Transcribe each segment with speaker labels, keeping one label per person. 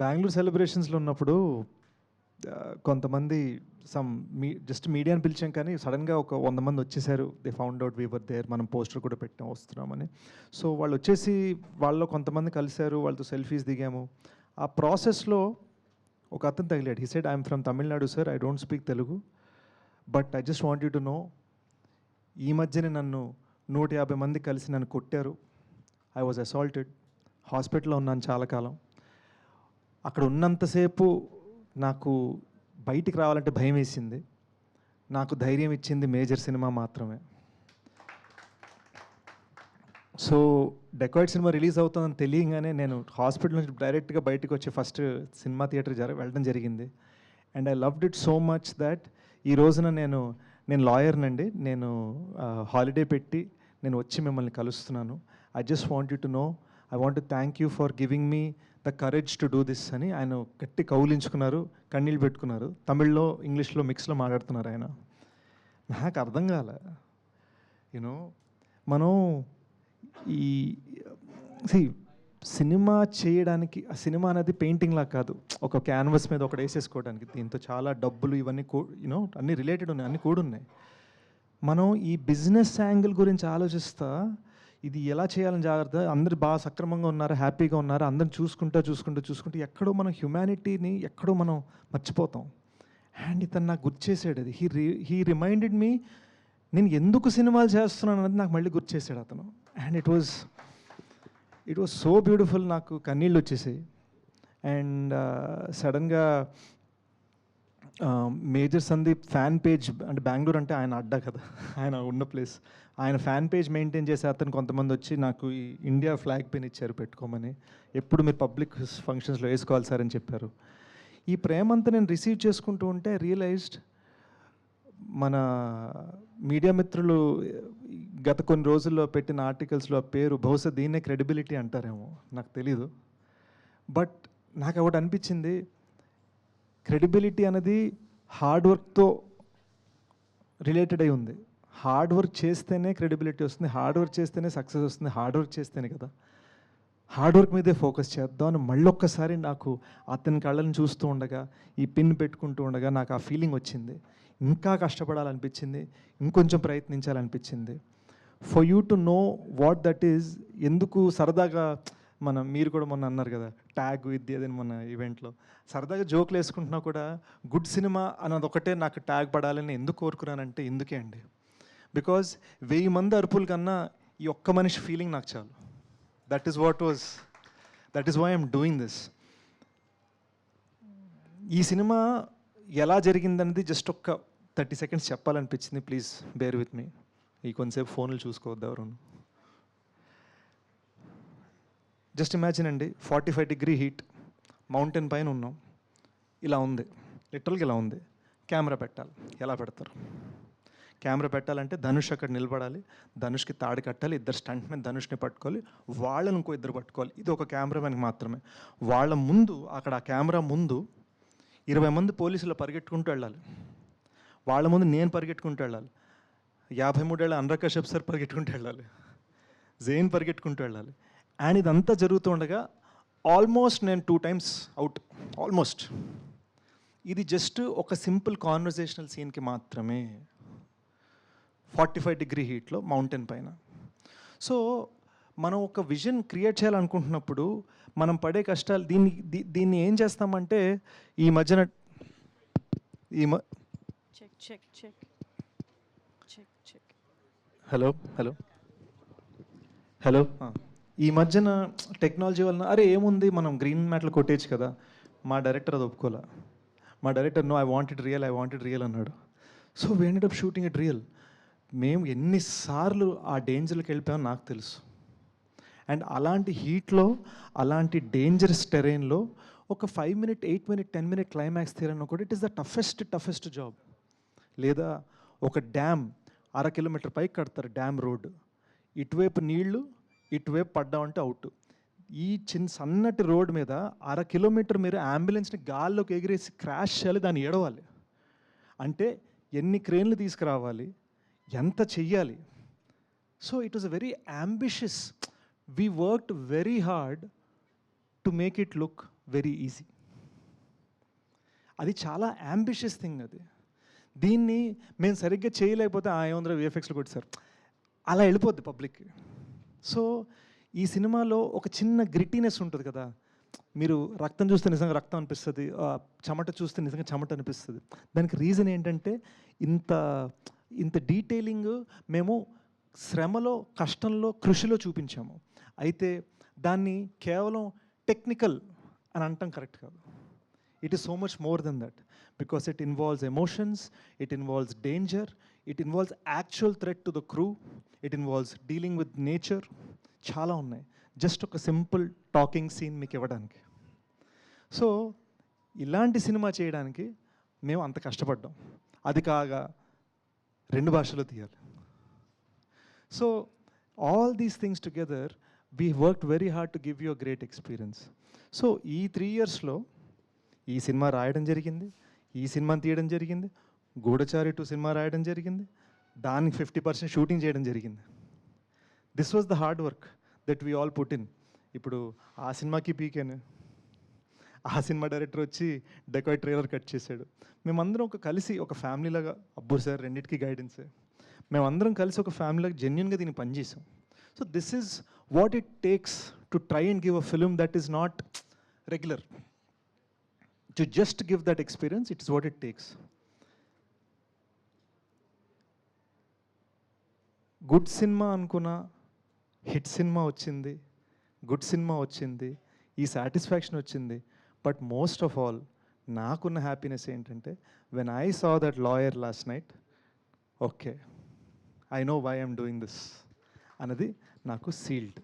Speaker 1: బెంగళూరు సెలబ్రేషన్స్లో ఉన్నప్పుడు కొంతమంది జస్ట్ మీడియాని పిలిచాం కానీ సడన్గా ఒక 100 మంది వచ్చేసారు. They found out we were there, మనం పోస్టర్ కూడా పెట్టాం వస్తున్నామని. సో వాళ్ళు వచ్చేసి వాళ్ళలో కొంతమంది కలిశారు, వాళ్ళతో సెల్ఫీస్ దిగాము. ఆ ప్రాసెస్లో ఒక అతను తగిలాడు. He said, I'm from Tamil Nadu sir, I don't speak Telugu, but I just want you to know, ఈ మధ్యనే నన్ను 150 మంది కలిసి నన్ను కొట్టారు. ఐ వాజ్ అసాల్టెడ్, హాస్పిటల్లో ఉన్నాను చాలా కాలం. అక్కడ ఉన్నంతసేపు నాకు బయటికి రావాలంటే భయం వేసింది. నాకు ధైర్యం ఇచ్చింది మేజర్ సినిమా మాత్రమే. సో డెకాయిడ్ సినిమా రిలీజ్ అవుతుందని తెలియగానే నేను హాస్పిటల్ నుంచి డైరెక్ట్గా బయటకు వచ్చి ఫస్ట్ సినిమా థియేటర్ వెళ్ళడం జరిగింది. And I loved it so much that ఈ రోజున నేను లాయర్నండి. నేను హాలిడే పెట్టి నేను వచ్చి మిమ్మల్ని కలుస్తున్నాను. I just want you to know, I want to thank you for giving me the courage to do this అని ఆయన గట్టి కౌలించుకున్నారు, కన్నీళ్ళు పెట్టుకున్నారు. తమిళ్లో ఇంగ్లీష్లో మిక్స్లో మాట్లాడుతున్నారు ఆయన. నాకు అర్థం కాలే. యూనో మనం ఈ సినిమా చేయడానికి, ఆ సినిమా అనేది పెయింటింగ్లా కాదు, ఒక క్యాన్వస్ మీద ఒకటి వేసేసుకోవడానికి. దీంతో చాలా డబ్బులు ఇవన్నీ అన్నీ రిలేటెడ్ ఉన్నాయి, అన్నీ కూడున్నాయి. మనం ఈ బిజినెస్ యాంగిల్ గురించి ఆలోచిస్తా ఇది ఎలా చేయాలని జాగ్రత్త, అందరు బాగా సక్రమంగా ఉన్నారు, హ్యాపీగా ఉన్నారు, అందరిని చూసుకుంటూ ఎక్కడో మనం హ్యుమానిటీని ఎక్కడో మనం మర్చిపోతాం. అండ్ ఇతను నాకు గుర్తు చేసాడు అది. హీ రిమైండెడ్ మీ, నేను ఎందుకు సినిమాలు చేస్తున్నాను అనేది నాకు మళ్ళీ గుర్తు చేశాడు అతను. And it was so beautiful. నాకు కన్నీళ్ళు వచ్చేసాయి. అండ్ సడన్గా మేజర్ సందీప్ ఫ్యాన్ పేజ్, అంటే బెంగళూరు అంటే ఆయన అడ్డా కదా, ఆయన ఉన్న ప్లేస్, ఆయన ఫ్యాన్ పేజ్ మెయింటైన్ చేసే అతను కొంతమంది వచ్చి నాకు ఈ ఇండియా ఫ్లాగ్ పెన్ ఇచ్చారు పెట్టుకోమని. ఎప్పుడు మీరు పబ్లిక్ ఫంక్షన్స్లో వేసుకోవాలి సార్ అని చెప్పారు. ఈ ప్రేమంతా నేను రిసీవ్ చేసుకుంటూ ఉంటే రియలైజ్డ్, మన మీడియా మిత్రులు గత కొన్ని రోజుల్లో పెట్టిన ఆర్టికల్స్లో ఆ పేరు బహుశా దీన్నే క్రెడిబిలిటీ అంటారేమో, నాకు తెలీదు. బట్ నాకు ఒకటి అనిపించింది, క్రెడిబిలిటీ అనేది హార్డ్ వర్క్తో రిలేటెడ్ అయి ఉంది. హార్డ్ వర్క్ చేస్తేనే క్రెడిబిలిటీ వస్తుంది, హార్డ్ వర్క్ చేస్తేనే సక్సెస్ వస్తుంది, హార్డ్ వర్క్ చేస్తేనే కదా. హార్డ్ వర్క్ మీదే ఫోకస్ చేద్దాం అని మళ్ళొక్కసారి నాకు అతని కళ్ళని చూస్తూ ఉండగా, ఈ పిన్ పెట్టుకుంటూ ఉండగా నాకు ఆ ఫీలింగ్ వచ్చింది. ఇంకా కష్టపడాలనిపించింది, ఇంకొంచెం ప్రయత్నించాలనిపించింది. For you to know what that is. ఎందుకు సరదాగా మీరు కూడా మొన్న అన్నారు కదా ట్యాగ్ విత్ అదని మన ఈవెంట్లో, సరదాగా జోకులు వేసుకుంటున్నా కూడా గుడ్ సినిమా అన్నది ఒకటే నాకు ట్యాగ్ పడాలని ఎందుకు కోరుకున్నానంటే ఇందుకే అండి. బికాజ్ 1000 మంది అరుపుల కన్నా ఈ ఒక్క మనిషి ఫీలింగ్ నాకు చాలు. That is why I'm doing this. ఈ సినిమా ఎలా జరిగిందనేది జస్ట్ ఒక్క 30 seconds చెప్పాలనిపించింది. Please bear with me. ఈ కొంతసేపు ఫోన్లు చూసుకోవద్దు ఎవరు. జస్ట్ ఇమాజిన్ అండి, 45 degree హీట్, మౌంటైన్ పైన ఉన్నాం, ఇలా ఉంది, లిటరల్గా ఇలా ఉంది. కెమెరా పెట్టాలి, ఎలా పెడతారు? కెమెరా పెట్టాలంటే ధనుష్ అక్కడ నిలబడాలి, ధనుష్కి తాడు కట్టాలి, ఇద్దరు స్టంట్ మీద ధనుష్ని పట్టుకోవాలి, వాళ్ళని ఇంకో ఇద్దరు పట్టుకోవాలి. ఇది ఒక కెమెరామెన్కి మాత్రమే. వాళ్ళ ముందు, అక్కడ ఆ కెమెరా ముందు 20 మంది పోలీసులు పరిగెట్టుకుంటూ వెళ్ళాలి. వాళ్ళ ముందు నేను పరిగెట్టుకుంటూ వెళ్ళాలి, 53 ఏళ్ళ అనురాగ్ కశ్యప్ సార్ పరిగెట్టుకుంటూ వెళ్ళాలి, జైన్ పరిగెట్టుకుంటూ వెళ్ళాలి. అండ్ ఇదంతా జరుగుతూ ఉండగా ఆల్మోస్ట్ నేను 2 times అవుట్, ఆల్మోస్ట్. ఇది జస్ట్ ఒక సింపుల్ కాన్వర్జేషనల్ సీన్కి మాత్రమే, 45 degree హీట్లో మౌంటైన్ పైన. సో మనం ఒక విజన్ క్రియేట్ చేయాలనుకుంటున్నప్పుడు మనం పడే కష్టాలు, దీన్ని ఏం చేస్తామంటే ఈ మధ్యన హలో ఈ మధ్యన టెక్నాలజీ వలన అరే ఏముంది మనం గ్రీన్ మ్యాట్లు కొట్టేచ్చు కదా. మా డైరెక్టర్ అది ఒప్పుకోలే. మా director no, I want it real అన్నాడు. So we ended up shooting it real. మేము ఎన్నిసార్లు ఆ డేంజర్కి వెళ్ళిపోయామో నాకు తెలుసు. అండ్ అలాంటి హీట్లో, అలాంటి డేంజరస్ టెరైన్లో ఒక 5 minute, 8 minute, 10 minute క్లైమాక్స్ తీయాలన్నా కూడా it is the toughest job. లేదా ఒక డ్యామ్ 1/2 kilometer పైకి కడతారు, డ్యామ్ రోడ్, ఇటువైపు నీళ్లు, ఇటువైపు పడ్డామంటే అవుట్. ఈ సన్నటి రోడ్ మీద 1/2 kilometer మీరు అంబులెన్స్ని గాల్లోకి ఎగిరేసి క్రాష్ చేయాలి, దాన్ని ఏడవాలి అంటే ఎన్ని క్రేన్లు తీసుకురావాలి, ఎంత చెయ్యాలి. So it was a very ambitious. We worked very hard to make it look very easy. అది చాలా యాంబిషియస్ థింగ్ అది. దీన్ని మేము సరిగ్గా చేయలేకపోతే ఏముందిరా విఎఫ్ఎక్స్లో కొట్టారు అలా వెళ్ళిపోద్ది పబ్లిక్కి. సో ఈ సినిమాలో ఒక చిన్న గ్రిటీనెస్ ఉంటుంది కదా, మీరు రక్తం చూస్తే నిజంగా రక్తం అనిపిస్తుంది, చెమట చూస్తే నిజంగా చెమట అనిపిస్తుంది. దానికి రీజన్ ఏంటంటే ఇంత ఇంత డీటెయిలింగ్ మేము శ్రమలో, కష్టంలో, కృషిలో చూపించాము. అయితే దాన్ని కేవలం టెక్నికల్ అని అంటాం కరెక్ట్ కాదు. It is so much more than that, because it involves emotions, it involves danger, it involves actual threat to the crew, it involves dealing with nature. చాలా ఉన్నాయి జస్ట్ ఒక సింపుల్ టాకింగ్ సీన్ మీకు ఇవ్వడానికి. So ఇలాంటి cinema చేయడానికి మేము అంత కష్టపడ్డాం. అది కాగా 2 భాషలో తీయాలి. So all these things together we worked very hard to give you a great experience. So ఈ 3 yearsలో ఈ సినిమా రాయడం జరిగింది, ఈ సినిమాని తీయడం జరిగింది, గూఢచారి 2 సినిమా రాయడం జరిగింది, దానికి 50% షూటింగ్ చేయడం జరిగింది. This was the hard work that we all put in. ఇప్పుడు ఆ సినిమాకి పీకాను, ఆ సినిమా డైరెక్టర్ వచ్చి డెకాయ్ ట్రైలర్ కట్ చేశాడు. మేమందరం కలిసి ఒక ఫ్యామిలీలాగా, అబ్బో సార్ రెండింటికి గైడెన్సే, మేమందరం కలిసి ఒక ఫ్యామిలీలాగా జెన్యున్గా దీన్ని పనిచేసాం. So this is what it takes to try and give a film that is not regular. To just give that experience, it is what it takes. Good cinema అనుకున్నా, హిట్ సినిమా వచ్చింది, గుడ్ సినిమా వచ్చింది, ఈ satisfaction వచ్చింది. But most of all నాకున్న happiness ఏంటంటే when I saw that lawyer last night, okay I know why I'm doing this అన్నది నాకు sealed.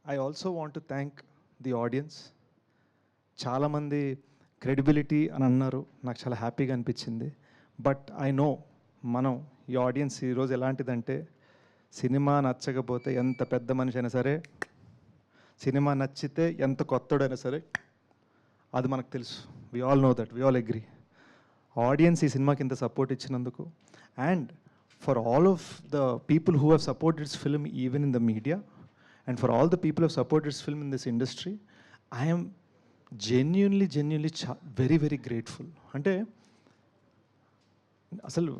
Speaker 1: I also want to thank the audience. చాలామంది credibility అని అన్నారు, నాకు చాలా హ్యాపీగా అనిపించింది. బట్ ఐ నో మనం ఈ ఆడియన్స్ ఈరోజు ఎలాంటిదంటే, సినిమా నచ్చకపోతే ఎంత పెద్ద మనిషి అయినా సరే, సినిమా నచ్చితే ఎంత కొత్తడైనా సరే, అది మనకు తెలుసు. We all know that, we all agree. Audience ఈ సినిమాకి ఇంత సపోర్ట్ ఇచ్చినందుకు, and for all of the people who have supported this film even in the media, and for all the people have supported this film in this industry, I'm genuinely very very grateful. అంటే అసలు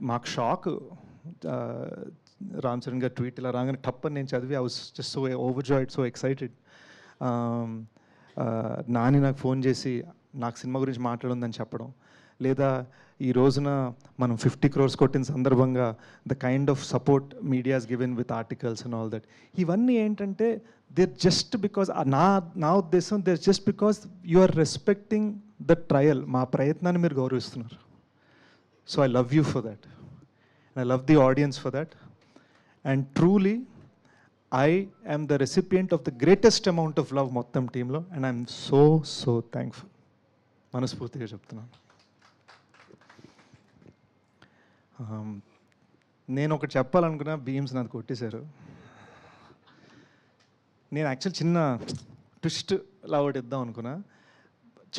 Speaker 1: మాకు shock, Ram Charan గారు tweet ఇలా రాగానే టప్పని నేను చదివి, I was just so overjoyed, so excited. Nani నాకు ఫోన్ చేసి నాకు సినిమా గురించి మాట్లాడుందని చెప్పడం, లేదా ఈ రోజున మనం 50 crores కొట్టిన సందర్భంగా the kind of support media's given with articles and all that, ఇవన్నీ ఏంటంటే దేర్ జస్ట్ బికాజ్ నా ఉద్దేశం, they're just because you are respecting the trial, మా ప్రయత్నాన్ని మీరు గౌరవిస్తున్నారు. So I love you for that, and I love the audience for that, and truly I am the recipient of the greatest amount of love మొత్తం టీంలో, and I'm so thankful. మనస్ఫూర్తిగా చెప్తున్నాను. నేను ఒకటి చెప్పాలనుకున్నా, బీమ్స్ నాకు కొట్టేశారు. నేను యాక్చువల్ చిన్న ట్విస్ట్ లా ఒకటి ఇద్దాం అనుకున్నా.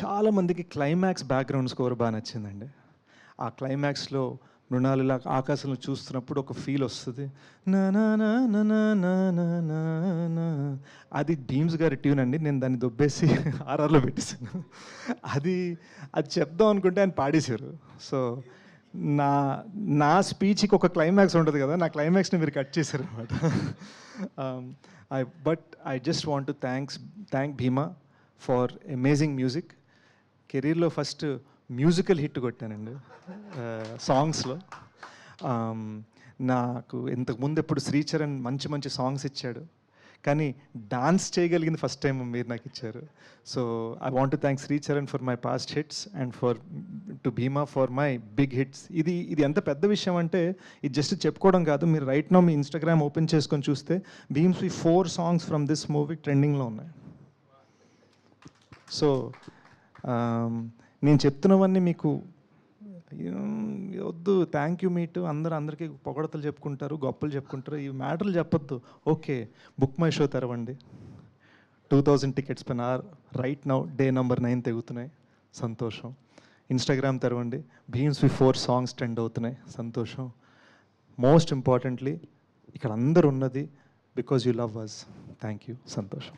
Speaker 1: చాలామందికి క్లైమాక్స్ బ్యాక్గ్రౌండ్ స్కోర్ బాగా నచ్చిందండి. ఆ క్లైమాక్స్లో మృణాలు ఇలా ఆకాశంలో చూస్తున్నప్పుడు ఒక ఫీల్ వస్తుంది, నా నా నా నా నా నా నా నా. అది భీమ్స్ గారి ట్యూన్ అండి. నేను దాన్ని దొబ్బేసి ఆర్ఆర్లో పెట్టేశాను. అది చెప్దాం అనుకుంటే ఆయన పాడేశారు. సో నా స్పీచ్కి ఒక క్లైమాక్స్ ఉంటుంది కదా, నా క్లైమాక్స్ని మీరు కట్ చేశారు అనమాట. But I just want to thank Bhima for amazing music. కెరీర్లో ఫస్ట్ మ్యూజికల్ హిట్ కొట్టానండి సాంగ్స్లో. నాకు ఇంతకుముందు ఎప్పుడు శ్రీచరణ్ మంచి సాంగ్స్ ఇచ్చాడు, కానీ డాన్స్ చేయగలిగింది ఫస్ట్ టైం మీరు నాకు ఇచ్చారు. So I want to thank Sricharan for my past hits and to Bheema for my big hits. ఇది ఎంత పెద్ద విషయం అంటే, ఇది జస్ట్ చెప్పుకోవడం కాదు. మీరు రైట్ నౌ మీ ఇన్స్టాగ్రామ్ ఓపెన్ చేసుకొని చూస్తే Bheems 4 songs from this movie ట్రెండింగ్లో ఉన్నాయి. సో నేను చెప్తున్నవన్నీ మీకు వద్దు, థ్యాంక్ యూ మీట్ అందరికీ పొగడతలు చెప్పుకుంటారు, గొప్పలు చెప్పుకుంటారు, ఈ మ్యాటర్లు చెప్పొద్దు. ఓకే, బుక్ మై షో తెరవండి. 2000 tickets పైన రైట్ నౌ డే నెంబర్ 9 తెగుతున్నాయి, సంతోషం. ఇన్స్టాగ్రామ్ తెరవండి, భీమ్స్ 4 songs ట్రెండ్ అవుతున్నాయి, సంతోషం. మోస్ట్ ఇంపార్టెంట్లీ ఇక్కడ అందరు ఉన్నది because you love us. Thank you. సంతోషం.